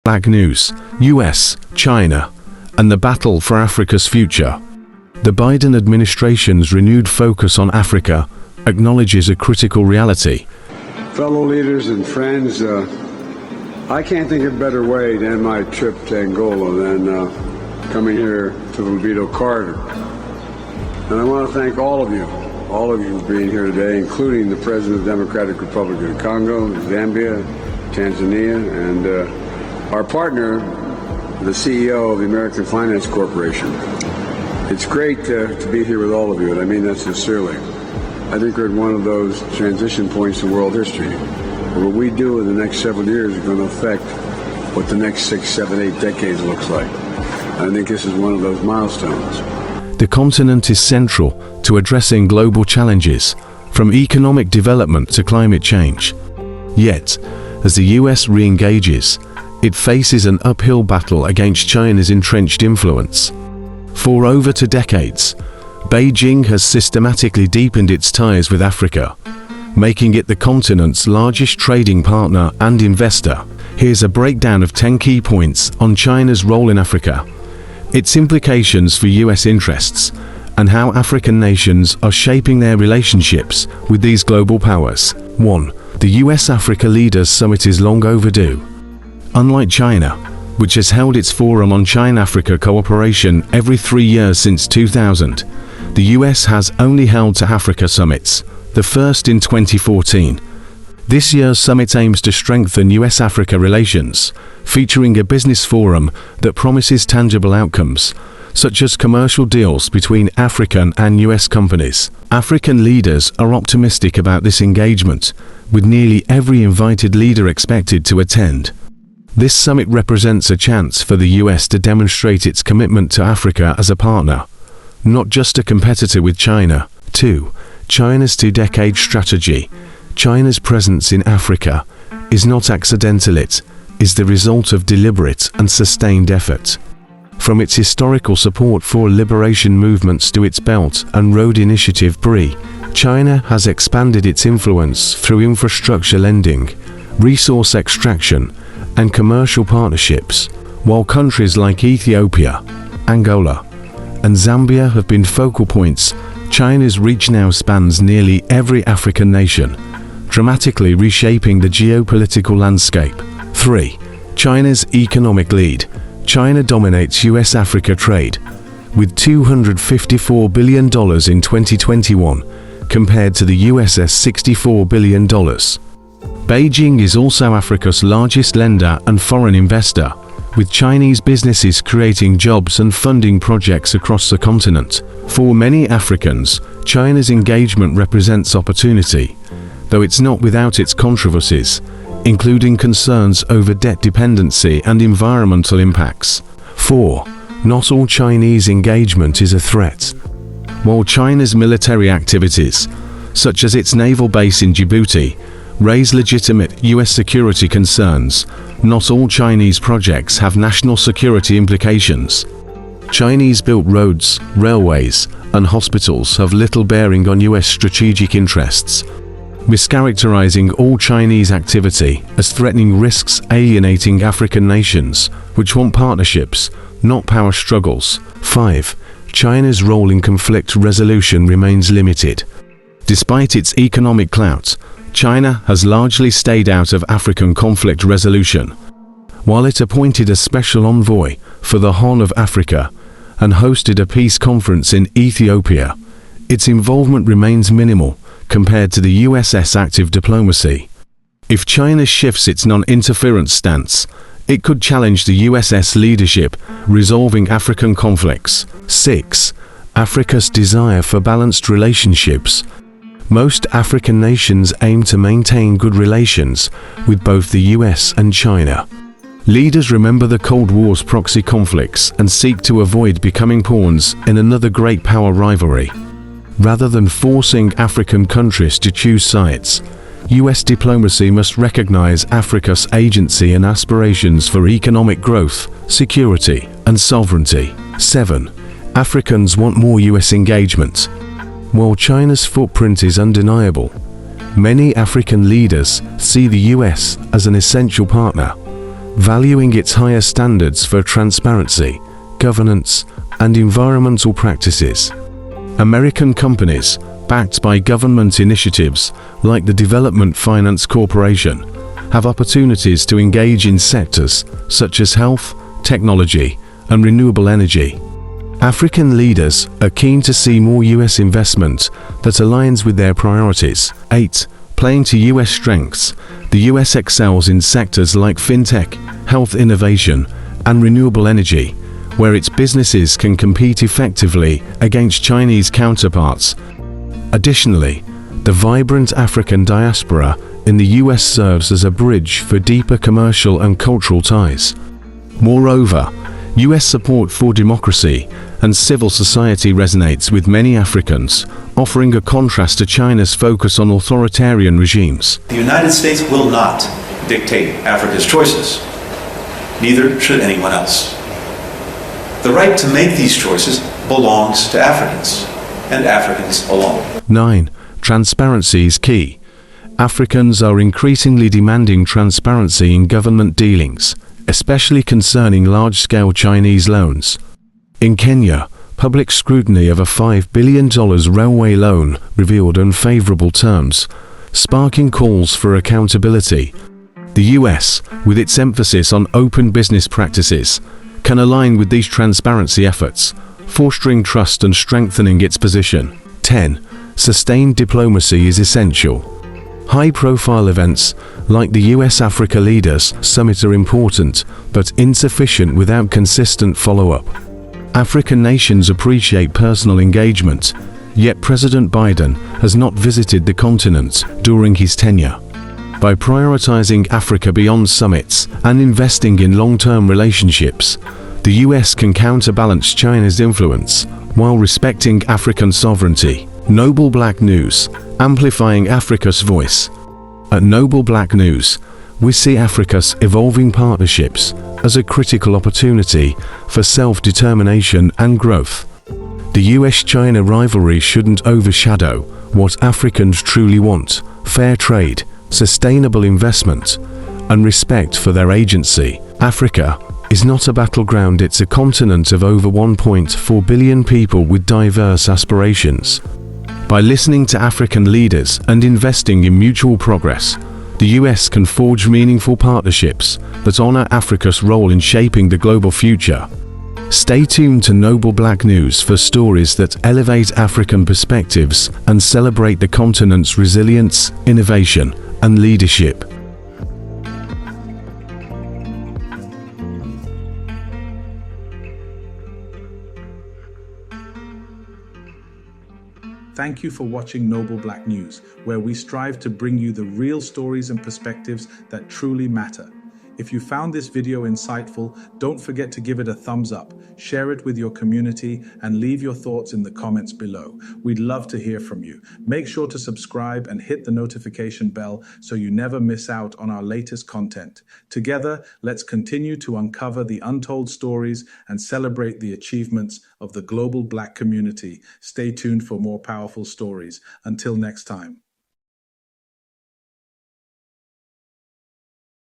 Flag News, U.S. China, and the battle for Africa's future. The Biden administration's renewed focus on Africa acknowledges a critical reality. Fellow leaders and friends, I can't think of a better way to end my trip to Angola than coming here to the Libido Corridor. And I want to thank all of you for being here today, including the President of the Democratic Republic of the Congo, Zambia, Tanzania, and our partner, the CEO of the American Finance Corporation. It's great to be here with all of you, and I mean that sincerely. I think we're at one of those transition points in world history, where what we do in the next several years is going to affect what the next 6, 7, 8 decades looks like. I think this is one of those milestones. The continent is central to addressing global challenges, from economic development to climate change. Yet, as the US re-engages, it faces an uphill battle against China's entrenched influence. For over 2 decades, Beijing has systematically deepened its ties with Africa, making it the continent's largest trading partner and investor. Here's a breakdown of 10 key points on China's role in Africa, its implications for US interests, and how African nations are shaping their relationships with these global powers. 1. The US-Africa Leaders Summit is long overdue. Unlike China, which has held its Forum on China-Africa Cooperation every 3 years since 2000, the US has only held two Africa summits, the first in 2014. This year's summit aims to strengthen US-Africa relations, featuring a business forum that promises tangible outcomes, such as commercial deals between African and US companies. African leaders are optimistic about this engagement, with nearly every invited leader expected to attend. This summit represents a chance for the US to demonstrate its commitment to Africa as a partner, not just a competitor with China. 2. China's 2-decade strategy. China's presence in Africa is not accidental, it is the result of deliberate and sustained effort. From its historical support for liberation movements to its Belt and Road Initiative BRI, China has expanded its influence through infrastructure lending, resource extraction, and commercial partnerships, while countries like Ethiopia, Angola, and Zambia have been focal points. China's reach now spans nearly every African nation, dramatically reshaping the geopolitical landscape. 3. China's economic lead. China dominates US-Africa trade, with $254 billion in 2021, compared to the US's $64 billion. Beijing is also Africa's largest lender and foreign investor, with Chinese businesses creating jobs and funding projects across the continent. For many Africans, China's engagement represents opportunity, though it's not without its controversies, including concerns over debt dependency and environmental impacts. 4. Not all Chinese engagement is a threat. While China's military activities, such as its naval base in Djibouti, raise legitimate US security concerns, not all Chinese projects have national security implications. Chinese-built roads, railways, and hospitals have little bearing on US strategic interests. Mischaracterizing all Chinese activity as threatening risks alienating African nations, which want partnerships, not power struggles. 5. China's role in conflict resolution remains limited. Despite its economic clout, China has largely stayed out of African conflict resolution. While it appointed a special envoy for the Horn of Africa and hosted a peace conference in Ethiopia, its involvement remains minimal compared to the US's active diplomacy. If China shifts its non-interference stance, it could challenge the US's leadership resolving African conflicts. 6. Africa's desire for balanced relationships. Most African nations aim to maintain good relations with both the US and China. Leaders remember the Cold War's proxy conflicts and seek to avoid becoming pawns in another great power rivalry. Rather than forcing African countries to choose sides, US diplomacy must recognize Africa's agency and aspirations for economic growth, security, and sovereignty. 7. Africans want more US engagement. While China's footprint is undeniable, many African leaders see the US as an essential partner. valuing its higher standards for transparency, governance, and environmental practices. American companies, backed by government initiatives like the Development Finance Corporation, have opportunities to engage in sectors such as health, technology, and renewable energy. African leaders are keen to see more U.S. investment that aligns with their priorities. 8. Playing to U.S. strengths, the U.S. excels in sectors like fintech, health innovation, and renewable energy, where its businesses can compete effectively against Chinese counterparts. Additionally, the vibrant African diaspora in the U.S. serves as a bridge for deeper commercial and cultural ties. Moreover, U.S. support for democracy and civil society resonates with many Africans, offering a contrast to China's focus on authoritarian regimes. The United States will not dictate Africa's choices. Neither should anyone else. The right to make these choices belongs to Africans, and Africans alone. 9. Transparency is key. Africans are increasingly demanding transparency in government dealings, especially concerning large-scale Chinese loans. In Kenya, public scrutiny of a $5 billion railway loan revealed unfavorable terms, sparking calls for accountability. The U.S., with its emphasis on open business practices, can align with these transparency efforts, fostering trust and strengthening its position. 10. Sustained diplomacy is essential. High-profile events like the U.S.-Africa Leaders Summit are important, but insufficient without consistent follow-up. African nations appreciate personal engagement, yet President Biden has not visited the continent during his tenure. By prioritizing Africa beyond summits and investing in long-term relationships, the U.S. can counterbalance China's influence while respecting African sovereignty. Noble Black News, amplifying Africa's voice. At Noble Black News, we see Africa's evolving partnerships as a critical opportunity for self-determination and growth. The U.S. China rivalry shouldn't overshadow what Africans truly want: fair trade, sustainable investment, and respect for their agency. Africa is not a battleground, it's a continent of over 1.4 billion people with diverse aspirations. By listening to African leaders and investing in mutual progress, the U.S. can forge meaningful partnerships that honor Africa's role in shaping the global future. Stay tuned to Noble Black News for stories that elevate African perspectives and celebrate the continent's resilience, innovation, and leadership. Thank you for watching Noble Black News, where we strive to bring you the real stories and perspectives that truly matter. If you found this video insightful, don't forget to give it a thumbs up, share it with your community, and leave your thoughts in the comments below. We'd love to hear from you. Make sure to subscribe and hit the notification bell so you never miss out on our latest content. Together, let's continue to uncover the untold stories and celebrate the achievements of the global Black community. Stay tuned for more powerful stories. Until next time.